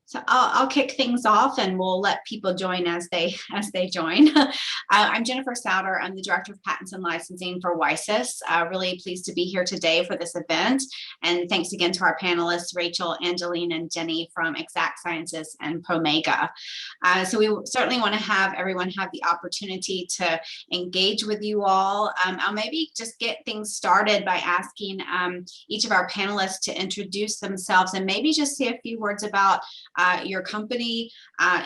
So I'll kick things off and we'll let people join as they join. I'm Jennifer Souter. I'm the Director of Patents and Licensing for WiSys. Really pleased to be here today for this event. And thanks again to our panelists, Rachel, Angeline, and Jenny from Exact Sciences and Promega. So we certainly want to have everyone have the opportunity to engage with you all. I'll maybe just get things started by asking each of our panelists to introduce themselves and maybe just say a few words about your company,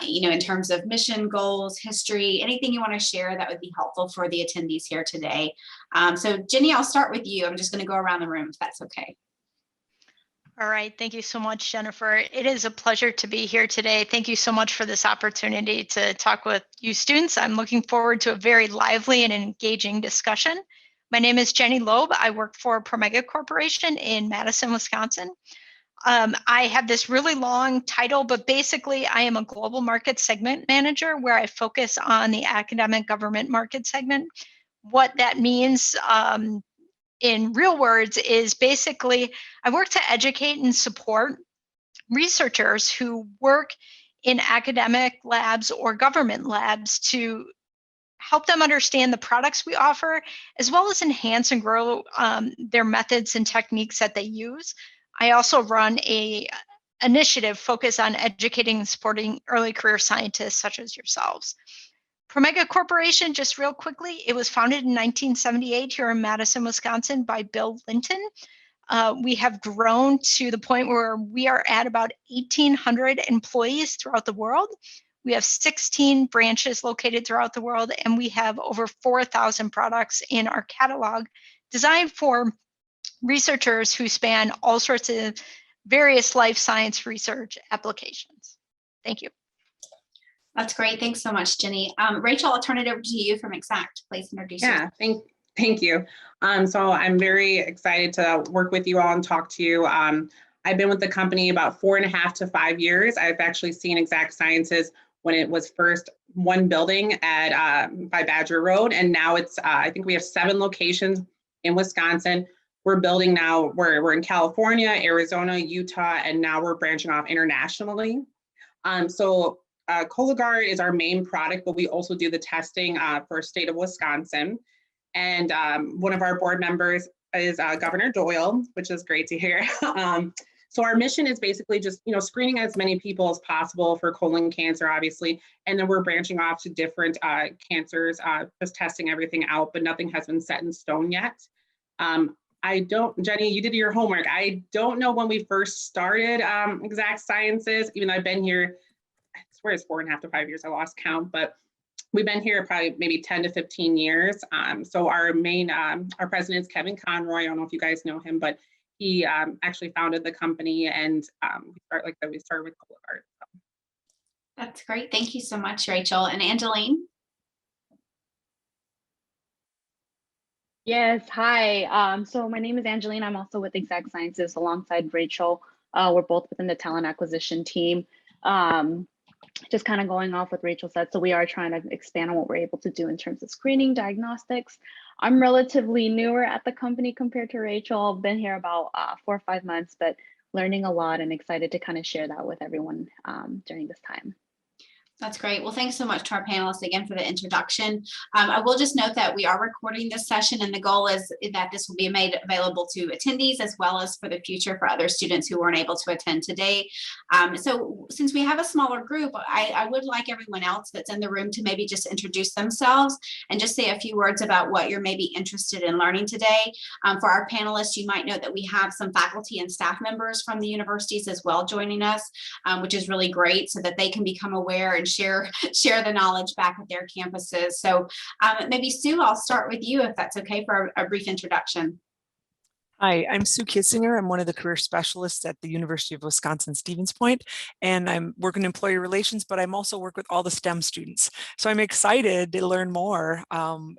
in terms of mission, goals, history, anything you want to share that would be helpful for the attendees here today. So Jenny, I'll start with you. I'm just going to go around the room if that's okay. All right. Thank you so much, Jennifer. It is a pleasure to be here today. Thank you so much for this opportunity to talk with you students. I'm looking forward to a very lively and engaging discussion. My name is Jenny Loeb. I work for Promega Corporation in Madison, Wisconsin. I have this really long title, but basically I am a global market segment manager where I focus on the academic government market segment. What that means in real words is basically I work to educate and support researchers who work in academic labs or government labs to help them understand the products we offer, as well as enhance and grow their methods and techniques that they use. I also run a initiative focused on educating and supporting early career scientists such as yourselves. Promega Corporation, just real quickly, it was founded in 1978 here in Madison, Wisconsin by Bill Linton. We have grown to the point where we are at about 1,800 employees throughout the world. We have 16 branches located throughout the world, and we have over 4,000 products in our catalog designed for researchers who span all sorts of various life science research applications. Thank you. That's great. Thanks so much, Jenny. Rachel, I'll turn it over to you from Exact. Please introduce yourself. Thank you. So I'm very excited to work with you all and talk to you. I've been with the company about 4.5 to 5 years. I've actually seen Exact Sciences when it was first one building at by Badger Road, and now it's I think we have 7 locations in Wisconsin. We're building now, we're in California, Arizona, Utah, and now we're branching off internationally. Cologuard is our main product, but we also do the testing for the state of Wisconsin. And one of our board members is Governor Doyle, which is great to hear. So our mission is basically just, screening as many people as possible for colon cancer, obviously. And then we're branching off to different cancers, just testing everything out, but nothing has been set in stone yet. Jenny, you did your homework. I don't know when we first started Exact Sciences, even though I've been here, I swear it's 4.5 to 5 years, I lost count, but we've been here probably maybe 10 to 15 years. So our president is Kevin Conroy. I don't know if you guys know him, but he actually founded the company, and we started with Cologuard. So. That's great. Thank you so much, Rachel. And Angeline? Yes, hi. So my name is Angeline. I'm also with Exact Sciences alongside Rachel. We're both within the talent acquisition team. Just kind of going off what Rachel said, so we are trying to expand on what we're able to do in terms of screening, diagnostics. I'm relatively newer at the company compared to Rachel. I've been here about 4 or 5 months, but learning a lot and excited to kind of share that with everyone during this time. That's great. Well, thanks so much to our panelists again for the introduction. I will just note that we are recording this session, and the goal is that this will be made available to attendees as well as for the future for other students who weren't able to attend today. So since we have a smaller group, I would like everyone else that's in the room to maybe just introduce themselves and just say a few words about what you're maybe interested in learning today. For our panelists, you might note that we have some faculty and staff members from the universities as well joining us, which is really great so that they can become aware and share the knowledge back at their campuses. So maybe Sue, I'll start with you if that's okay for a brief introduction. Hi, I'm Sue Kissinger. I'm one of the career specialists at the University of Wisconsin-Stevens Point, and I'm working in employee relations, but I'm also work with all the STEM students. So I'm excited to learn more,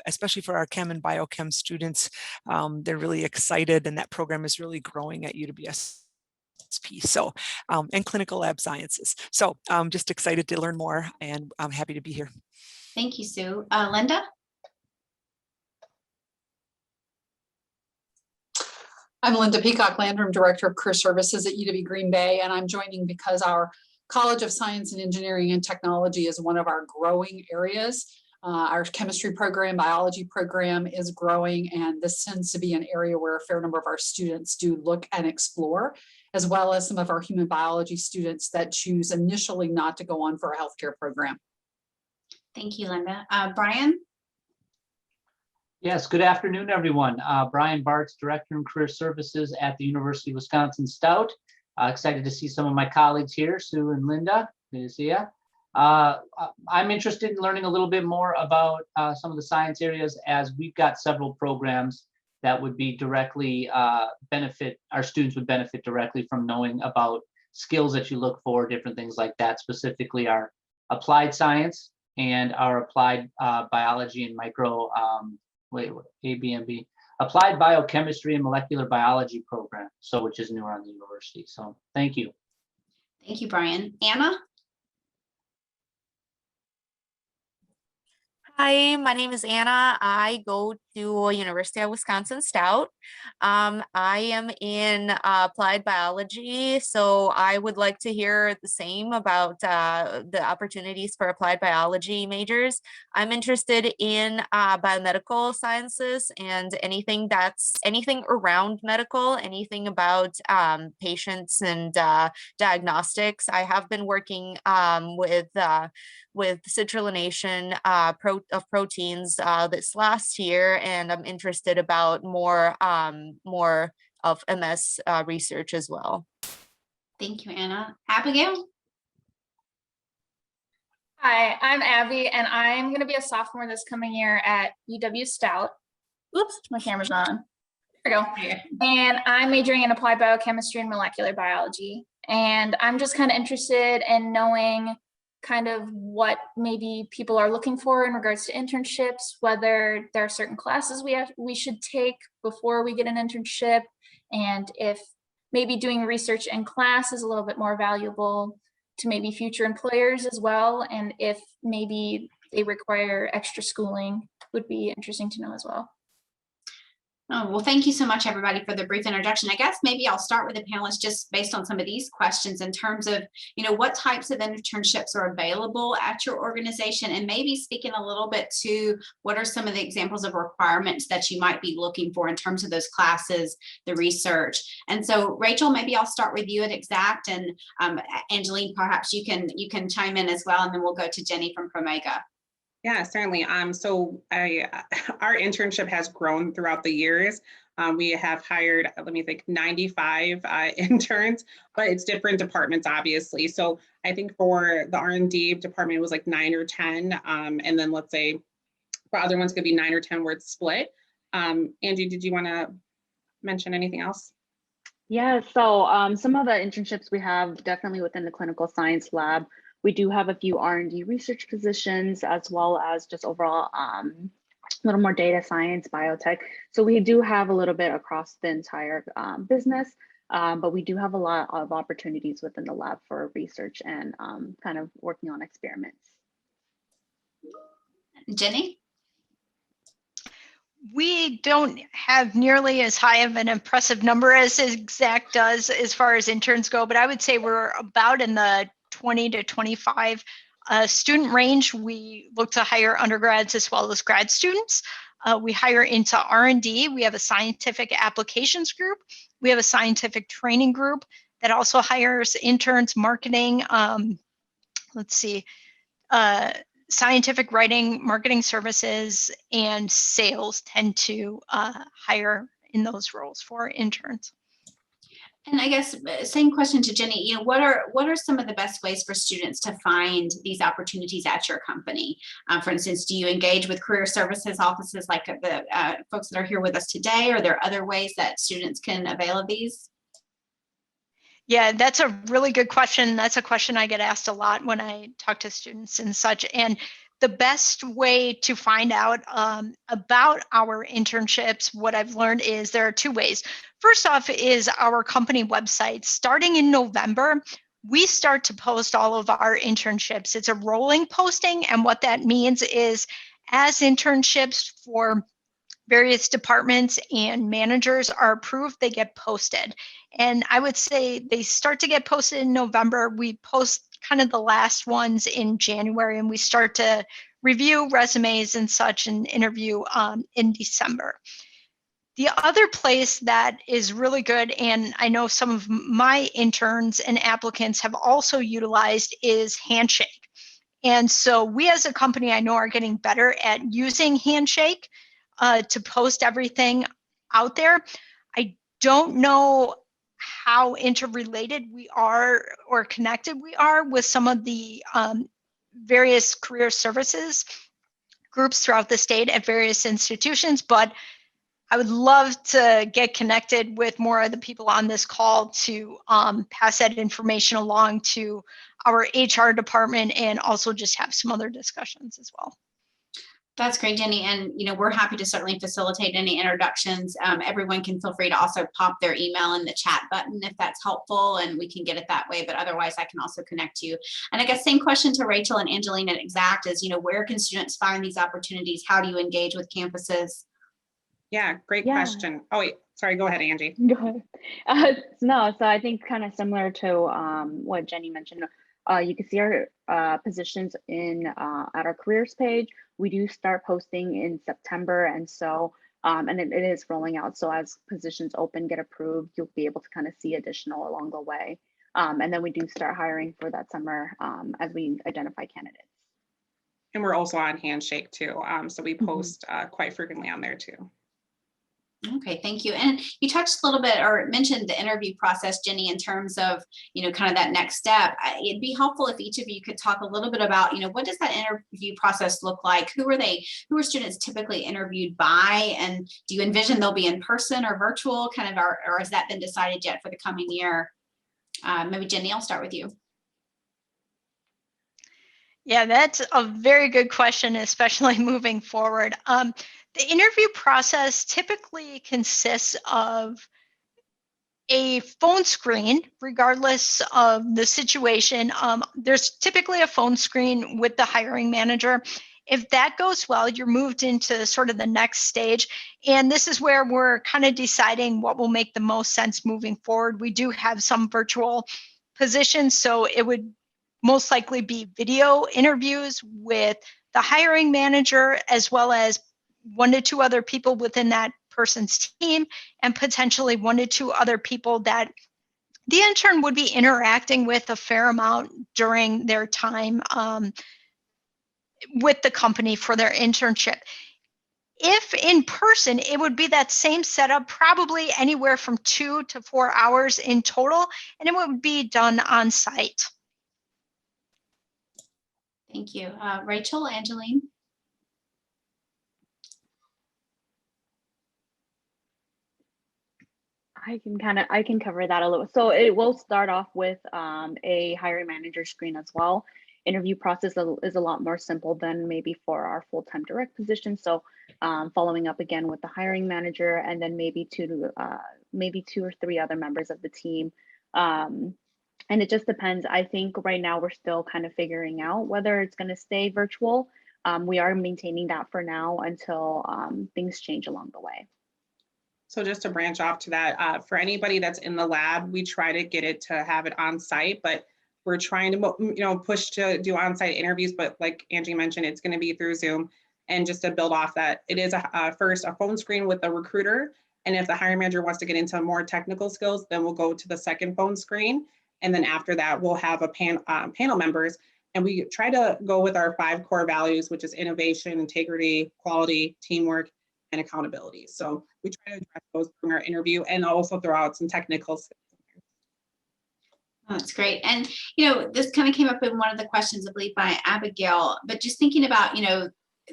especially for our chem and biochem students. They're really excited, and that program is really growing at UWS. Piece. So, and clinical lab sciences. So I'm just excited to learn more, and I'm happy to be here. Thank you, Sue. Linda? I'm Linda Peacock Landrum, Director of Career Services at UW Green Bay, and I'm joining because our College of Science and Engineering and Technology is one of our growing areas. Our chemistry program, biology program is growing, and this tends to be an area where a fair number of our students do look and explore, as well as some of our human biology students that choose initially not to go on for a healthcare program. Thank you, Linda. Brian? Yes, good afternoon, everyone. Brian Bartz, Director in Career Services at the University of Wisconsin Stout. Excited to see some of my colleagues here, Sue and Linda. Good to see you. I'm interested in learning a little bit more about some of the science areas, as we've got several programs that would be directly our students would benefit directly from knowing about skills that you look for, different things like that, specifically our applied science and our applied biology and applied biochemistry and molecular biology program, so which is newer on the university. So thank you. Thank you, Brian. Anna? Hi, my name is Anna. I go to University of Wisconsin Stout. I am in applied biology, so I would like to hear the same about the opportunities for applied biology majors. I'm interested in biomedical sciences and anything around medical, anything about patients and diagnostics. I have been working with citrullination of proteins this last year, and I'm interested about more of MS research as well. Thank you, Anna. Abigail? Hi, I'm Abby, and I'm going to be a sophomore this coming year at UW Stout. Oops, my camera's not on. There we go. And I'm majoring in applied biochemistry and molecular biology. And I'm just kind of interested in knowing kind of what maybe people are looking for in regards to internships, whether there are certain classes we should take before we get an internship, and if maybe doing research in class is a little bit more valuable to maybe future employers as well, and if maybe they require extra schooling, would be interesting to know as well. Oh, well, thank you so much, everybody, for the brief introduction. I guess maybe I'll start with the panelists just based on some of these questions in terms of, what types of internships are available at your organization, and maybe speaking a little bit to what are some of the examples of requirements that you might be looking for in terms of those classes, the research. And so, Rachel, maybe I'll start with you at Exact, and Angeline, perhaps you can chime in as well, and then we'll go to Jenny from Promega. Yeah, certainly. Our internship has grown throughout the years. We have hired, 95 interns, but it's different departments, obviously. So I think for the R&D department, it was like 9 or 10. And then let's say for other ones, could be 9 or 10 where it's split. Angie, did you want to mention anything else? Yeah, so some of the internships we have definitely within the clinical science lab. We do have a few R&D research positions, as well as just overall a little more data science, biotech. So we do have a little bit across the entire business, but we do have a lot of opportunities within the lab for research and kind of working on experiments. Jenny? We don't have nearly as high of an impressive number as Exact does as far as interns go, but I would say we're about in the 20 to 25 student range. We look to hire undergrads as well as grad students. We hire into R&D. We have a scientific applications group. We have a scientific training group that also hires interns, marketing, scientific writing, marketing services, and sales tend to hire in those roles for interns. And I guess same question to Jenny. What are some of the best ways for students to find these opportunities at your company? For instance, do you engage with career services offices like the folks that are here with us today? Or are there other ways that students can avail of these? Yeah, that's a really good question. That's a question I get asked a lot when I talk to students and such. And the best way to find out about our internships, what I've learned is there are 2 ways. First off is our company website. Starting in November, we start to post all of our internships. It's a rolling posting. And what that means is as internships for various departments and managers are approved, they get posted. And I would say they start to get posted in November. We post kind of the last ones in January, and we start to review resumes and such and interview in December. The other place that is really good, and I know some of my interns and applicants have also utilized, is Handshake. And so we as a company, I know, are getting better at using Handshake to post everything out there. I don't know how interrelated we are or connected we are with some of the various career services groups throughout the state at various institutions, but I would love to get connected with more of the people on this call to pass that information along to our HR department and also just have some other discussions as well. That's great, Jenny. And, we're happy to certainly facilitate any introductions. Everyone can feel free to also pop their email in the chat button if that's helpful, and we can get it that way. But otherwise, I can also connect you. And I guess same question to Rachel and Angeline at Exact is, where can students find these opportunities? How do you engage with campuses? Yeah, great question. Oh, wait, sorry, go ahead, Angie. Go ahead. No, so I think kind of similar to what Jenny mentioned. You can see our positions in at our careers page. We do start posting in September, and so and it is rolling out. So as positions open, get approved, you'll be able to kind of see additional along the way. And then we do start hiring for that summer as we identify candidates. And we're also on Handshake too. So we post quite frequently on there too. Okay, thank you. And you touched a little bit or mentioned the interview process, Jenny, in terms of, kind of that next step. It'd be helpful if each of you could talk a little bit about, what does that interview process look like? Who are students typically interviewed by? And do you envision they'll be in person or virtual kind of, or has that been decided yet for the coming year? Maybe Jenny, I'll start with you. Yeah, that's a very good question, especially moving forward. The interview process typically consists of a phone screen, regardless of the situation. There's typically a phone screen with the hiring manager. If that goes well, you're moved into sort of the next stage. And this is where we're kind of deciding what will make the most sense moving forward. We do have some virtual positions, so it would most likely be video interviews with the hiring manager, as well as 1 to 2 other people within that person's team, and potentially 1 to 2 other people that the intern would be interacting with a fair amount during their time with the company for their internship. If in person, it would be that same setup, probably anywhere from 2 to 4 hours in total, and it would be done on site. Thank you. Rachel, Angeline? I can cover that a little. So it will start off with a hiring manager screen as well. Interview process is a lot more simple than maybe for our full-time direct position. So following up again with the hiring manager, and then maybe 2 or 3 other members of the team. And it just depends. I think right now we're still kind of figuring out whether it's going to stay virtual. We are maintaining that for now until things change along the way. So just to branch off to that, for anybody that's in the lab, we try to get it to have it on site, but we're trying to, push to do on-site interviews. But like Angie mentioned, it's going to be through Zoom. And just to build off that, it is first a phone screen with the recruiter. And if the hiring manager wants to get into more technical skills, then we'll go to the second phone screen. And then after that, we'll have a panel members. And we try to go with our 5 core values, which is innovation, integrity, quality, teamwork, and accountability. So we try to address those during our interview and also throw out some technical skills. Oh, that's great. And, this kind of came up in one of the questions, I believe, by Abigail, but just thinking about,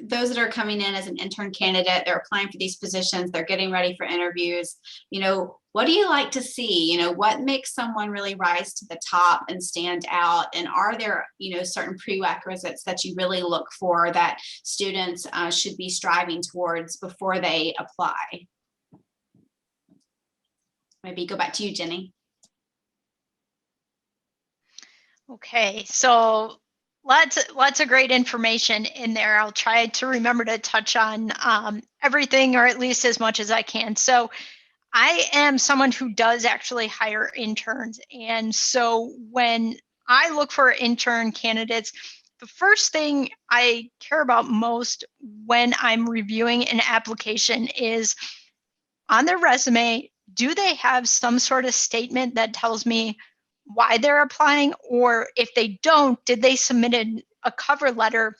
those that are coming in as an intern candidate, they're applying for these positions, they're getting ready for interviews, what do you like to see? What makes someone really rise to the top and stand out? And are there, certain prerequisites that you really look for that students should be striving towards before they apply? Maybe go back to you, Jenny. Okay, so lots of great information in there. I'll try to remember to touch on everything, or at least as much as I can. So I am someone who does actually hire interns. And so when I look for intern candidates, the first thing I care about most when I'm reviewing an application is on their resume, do they have some sort of statement that tells me why they're applying? Or if they don't, did they submit a cover letter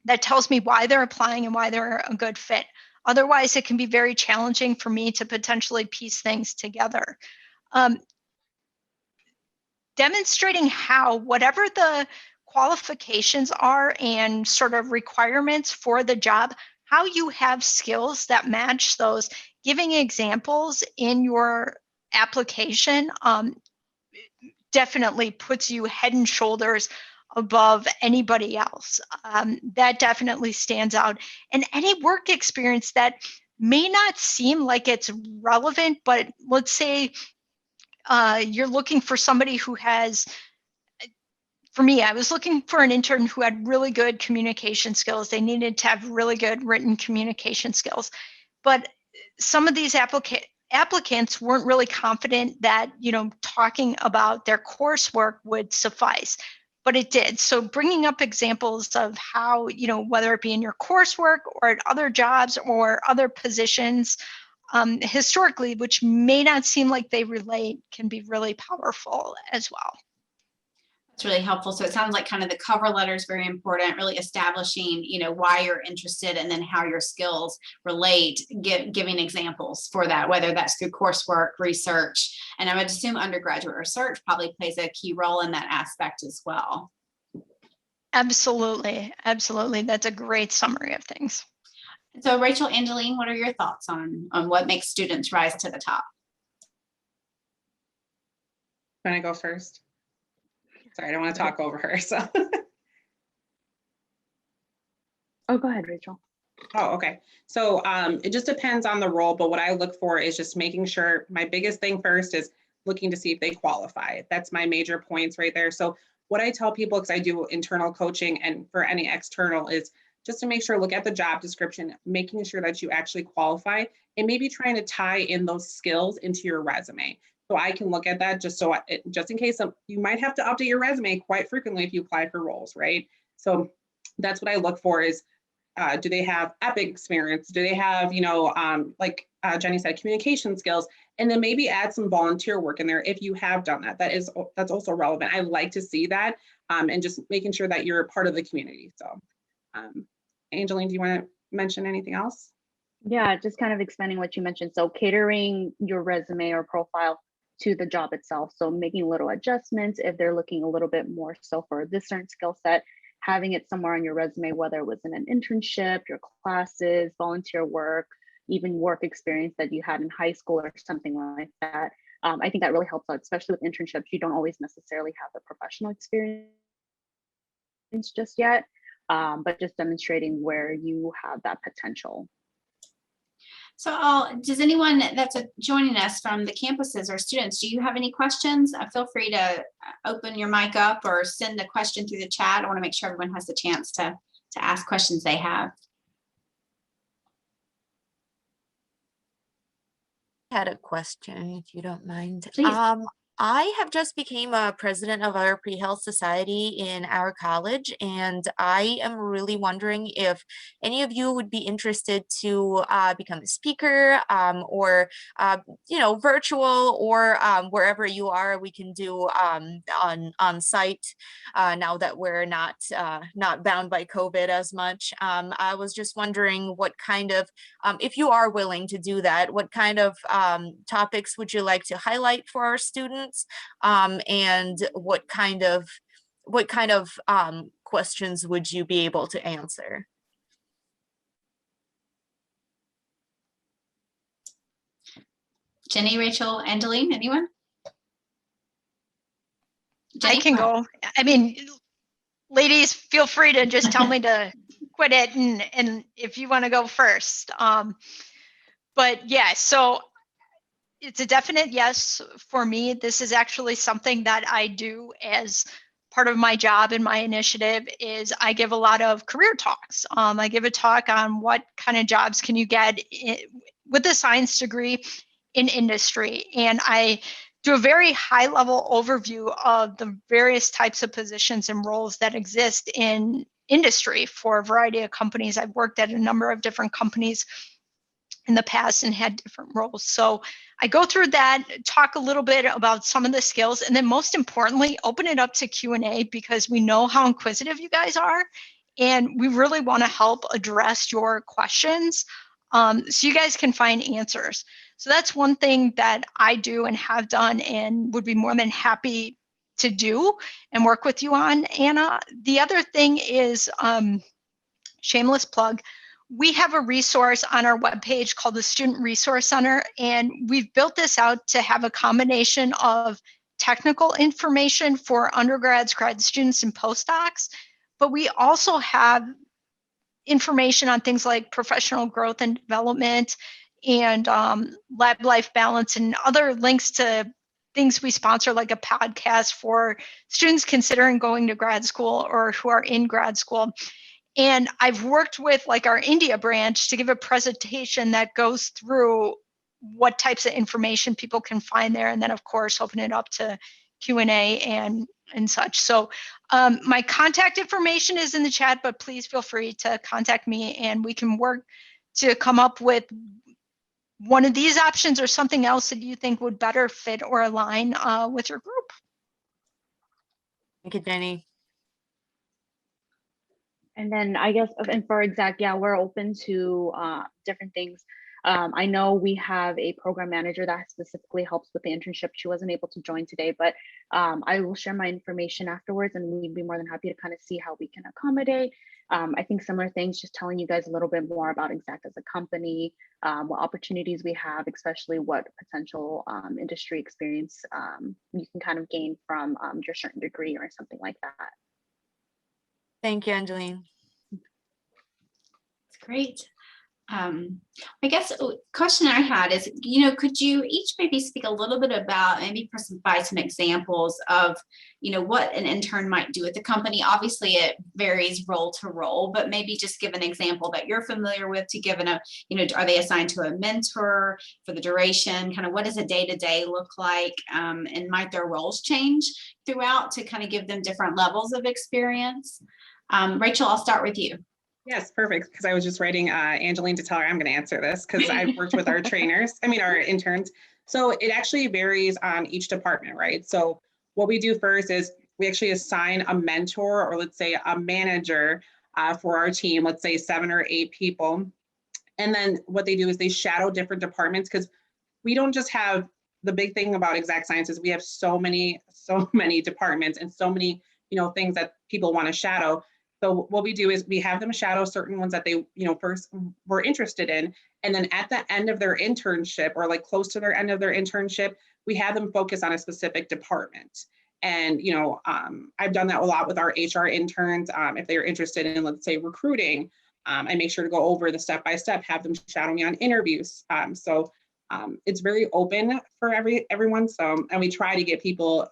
that tells me why they're applying and why they're a good fit? Otherwise, it can be very challenging for me to potentially piece things together. Demonstrating how whatever the qualifications are and sort of requirements for the job, how you have skills that match those, giving examples in your application definitely puts you head and shoulders above anybody else. That definitely stands out. And any work experience that may not seem like it's relevant, but let's say you're looking for somebody who has, for me, I was looking for an intern who had really good communication skills. They needed to have really good written communication skills. But some of these applicants weren't really confident that, talking about their coursework would suffice, but it did. So bringing up examples of how, whether it be in your coursework or at other jobs or other positions, historically, which may not seem like they relate, can be really powerful as well. It's really helpful. So it sounds like kind of the cover letter is very important, really establishing, why you're interested and then how your skills relate, giving examples for that, whether that's through coursework, research, and I would assume undergraduate research probably plays a key role in that aspect as well. Absolutely. Absolutely. That's a great summary of things. So Rachel, Angeline, what are your thoughts on what makes students rise to the top? Can I go first? Sorry, I don't want to talk over her. So. Oh, go ahead, Rachel. Oh, okay. So it just depends on the role, but what I look for is just making sure, my biggest thing first is looking to see if they qualify. That's my major points right there. So what I tell people, because I do internal coaching and for any external, is just to make sure, look at the job description, making sure that you actually qualify and maybe trying to tie in those skills into your resume. So I can look at that just in case you might have to update your resume quite frequently if you apply for roles, right? So that's what I look for is, do they have epic experience? Do they have, like Jenny said, communication skills? And then maybe add some volunteer work in there if you have done that. That's also relevant. I like to see that and just making sure that you're a part of the community. So Angeline, do you want to mention anything else? Yeah, just kind of expanding what you mentioned. So catering your resume or profile to the job itself. So making little adjustments if they're looking a little bit more so for this certain skill set, having it somewhere on your resume, whether it was in an internship, your classes, volunteer work, even work experience that you had in high school or something like that. I think that really helps out, especially with internships. You don't always necessarily have the professional experience just yet, but just demonstrating where you have that potential. So does anyone that's joining us from the campuses or students, do you have any questions? Feel free to open your mic up or send a question through the chat. I want to make sure everyone has the chance to ask questions they have. I had a question, if you don't mind. Please. I have just became a president of our pre-health society in our college, and I am really wondering if any of you would be interested to become a speaker or, virtual or wherever you are, we can do on site now that we're not bound by COVID as much. I was just wondering what kind of, if you are willing to do that, what kind of topics would you like to highlight for our students? And what kind of questions would you be able to answer? Jenny, Rachel, Angeline, anyone? Jenny? I can go. I mean, ladies, feel free to just tell me to quit it and if you want to go first. But yeah, so it's a definite yes for me. This is actually something that I do as part of my job and my initiative is I give a lot of career talks. I give a talk on what kind of jobs can you get with a science degree in industry. And I do a very high level overview of the various types of positions and roles that exist in industry for a variety of companies. I've worked at a number of different companies in the past and had different roles. So I go through that, talk a little bit about some of the skills, and then most importantly, open it up to Q&A because we know how inquisitive you guys are. And we really want to help address your questions so you guys can find answers. So that's one thing that I do and have done and would be more than happy to do and work with you on, Anna. The other thing is, shameless plug, we have a resource on our webpage called the Student Resource Center, and we've built this out to have a combination of technical information for undergrads, grad students, and postdocs, but we also have information on things like professional growth and development and lab life balance and other links to things we sponsor, like a podcast for students considering going to grad school or who are in grad school. And I've worked with like our India branch to give a presentation that goes through what types of information people can find there. And then of course, open it up to Q&A and such. So my contact information is in the chat, but please feel free to contact me and we can work to come up with one of these options or something else that you think would better fit or align with your group. Thank you, Jenny. And then I guess, and for exact, yeah, we're open to different things. I know we have a program manager that specifically helps with the internship. She wasn't able to join today, but I will share my information afterwards and we'd be more than happy to kind of see how we can accommodate. I think similar things, just telling you guys a little bit more about Exact as a company, what opportunities we have, especially what potential industry experience you can kind of gain from your certain degree or something like that. Thank you, Angeline. It's great. I guess a question I had is, could you each maybe speak a little bit about, maybe provide some examples of, what an intern might do at the company? Obviously, it varies role to role, but maybe just give an example that you're familiar with to give are they assigned to a mentor for the duration? Kind of what does a day-to-day look like? And might their roles change throughout to kind of give them different levels of experience? Rachel, I'll start with you. Yes, perfect. Because I was just writing Angeline to tell her I'm going to answer this because I've worked with our our interns. So it actually varies on each department, right? So what we do first is we actually assign a mentor or let's say a manager for our team, let's say 7 or 8 people. And then what they do is they shadow different departments because we don't just have the big thing about exact sciences. We have so many departments and so many, things that people want to shadow. So what we do is we have them shadow certain ones that they, first were interested in. And then at the end of their internship or like close to their end of their internship, we have them focus on a specific department. And, I've done that a lot with our HR interns. If they're interested in, let's say, recruiting, I make sure to go over the step-by-step, have them shadow me on interviews. It's very open for everyone. So, and we try to get people,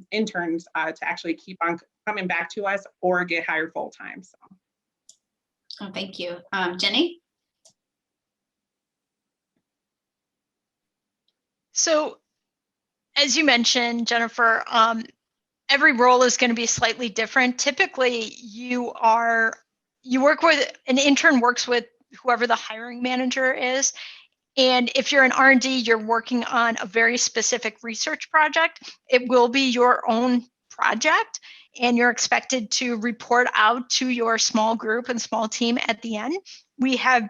interns, to actually keep on coming back to us or get hired full time. So. Oh, thank you. Jenny? So as you mentioned, Jennifer, every role is going to be slightly different. Typically, an intern works with whoever the hiring manager is. And if you're an R&D, you're working on a very specific research project. It will be your own project, and you're expected to report out to your small group and small team at the end. We have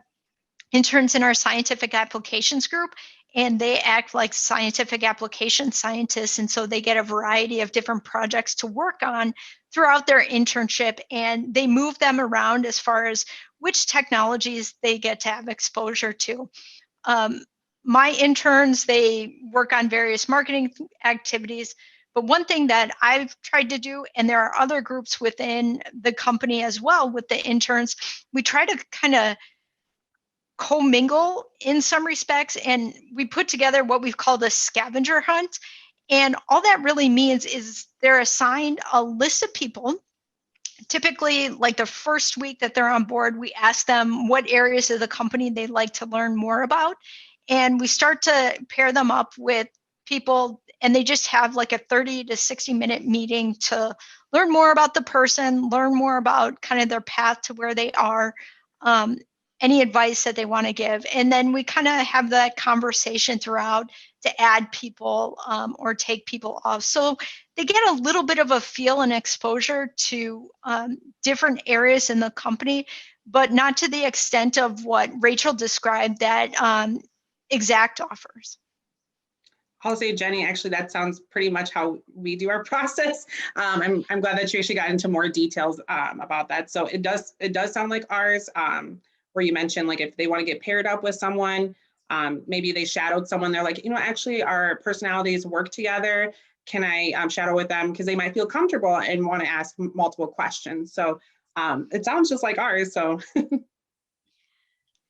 interns in our scientific applications group, and they act like scientific application scientists. And so they get a variety of different projects to work on throughout their internship, and they move them around as far as which technologies they get to have exposure to. My interns, they work on various marketing activities, but one thing that I've tried to do, and there are other groups within the company as well with the interns, we try to kind of commingle in some respects, and we put together what we've called a scavenger hunt. And all that really means is they're assigned a list of people. Typically, like the first week that they're on board, we ask them what areas of the company they'd like to learn more about. And we start to pair them up with people and they just have like a 30 to 60-minute meeting to learn more about the person, learn more about kind of their path to where they are, any advice that they want to give. And then we kind of have that conversation throughout to add people or take people off. So they get a little bit of a feel and exposure to different areas in the company, but not to the extent of what Rachel described that Exact offers. I'll say, Jenny, actually, that sounds pretty much how we do our process. I'm glad that you actually got into more details about that. So it does sound like ours, where you mentioned like if they want to get paired up with someone, maybe they shadowed someone, they're like, you know, actually our personalities work together. Can I shadow with them? Because they might feel comfortable and want to ask multiple questions. So it sounds just like ours. So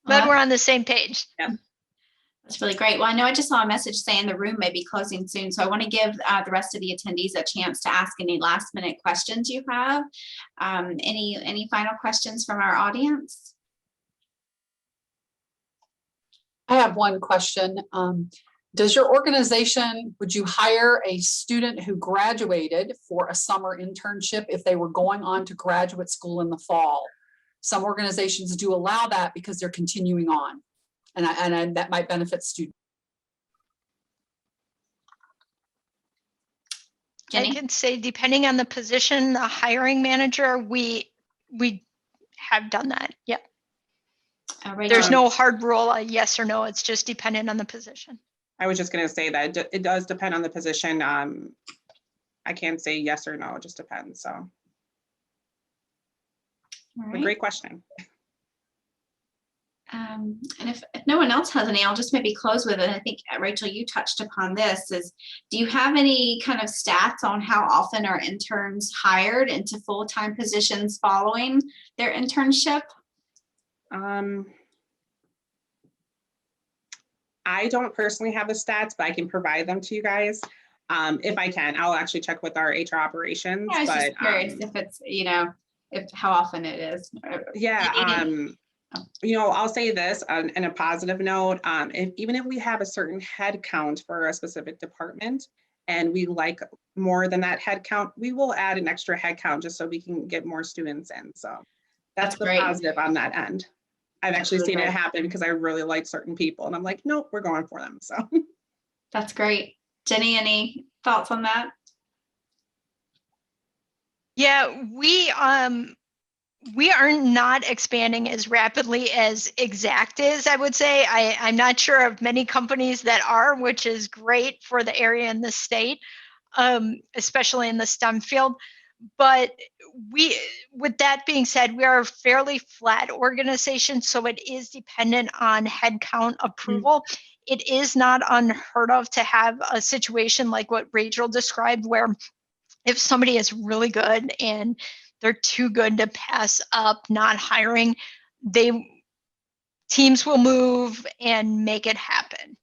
But we're on the same page. Yeah. That's really great. Well, I know I just saw a message saying the room may be closing soon, so I want to give the rest of the attendees a chance to ask any last minute questions you have. Any final questions from our audience? I have one question. Does your organization, would you hire a student who graduated for a summer internship if they were going on to graduate school in the fall? Some organizations do allow that because they're continuing on, and that might benefit students. Jenny? I can say, depending on the position, the hiring manager, we have done that. Yep. There's no hard rule, yes or no. It's just dependent on the position. I was just going to say that it does depend on the position. I can't say yes or no, it just depends. So right. A great question. And if no one else has any, I'll just maybe close with it. I think, Rachel, you touched upon this, is do you have any kind of stats on how often are interns hired into full-time positions following their internship? I don't personally have the stats, but I can provide them to you guys. If I can, I'll actually check with our HR operations. Yeah, I was just curious if it's, you know, if how often it is. Yeah. You know, I'll say this on a positive note, even if we have a certain head count for a specific department and we like more than that head count, we will add an extra head count just so we can get more students in. So that's the great. Positive on that end. I've actually seen it happen because I really like certain people and I'm like, nope, we're going for them. So that's great. Jenny, any thoughts on that? Yeah, we are not expanding as rapidly as Exact is, I would say. I'm not sure of many companies that are, which is great for the area and the state, especially in the STEM field. But with that being said, we are a fairly flat organization, so it is dependent on headcount approval. It is not unheard of to have a situation like what Rachel described, where if somebody is really good and they're too good to pass up not hiring, teams will move and make it happen.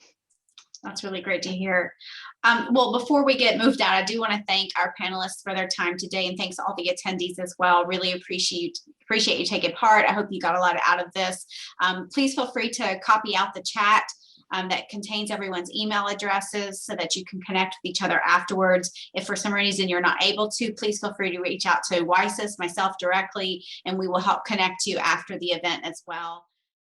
That's really great to hear. Well, before we get moved out, I do want to thank our panelists for their time today, and thanks to all the attendees as well. Really appreciate you taking part. I hope you got a lot out of this. Please feel free to copy out the chat that contains everyone's email addresses so that you can connect with each other afterwards. If for some reason you're not able to, please feel free to reach out to WiSys, myself directly, and we will help connect you after the event as well.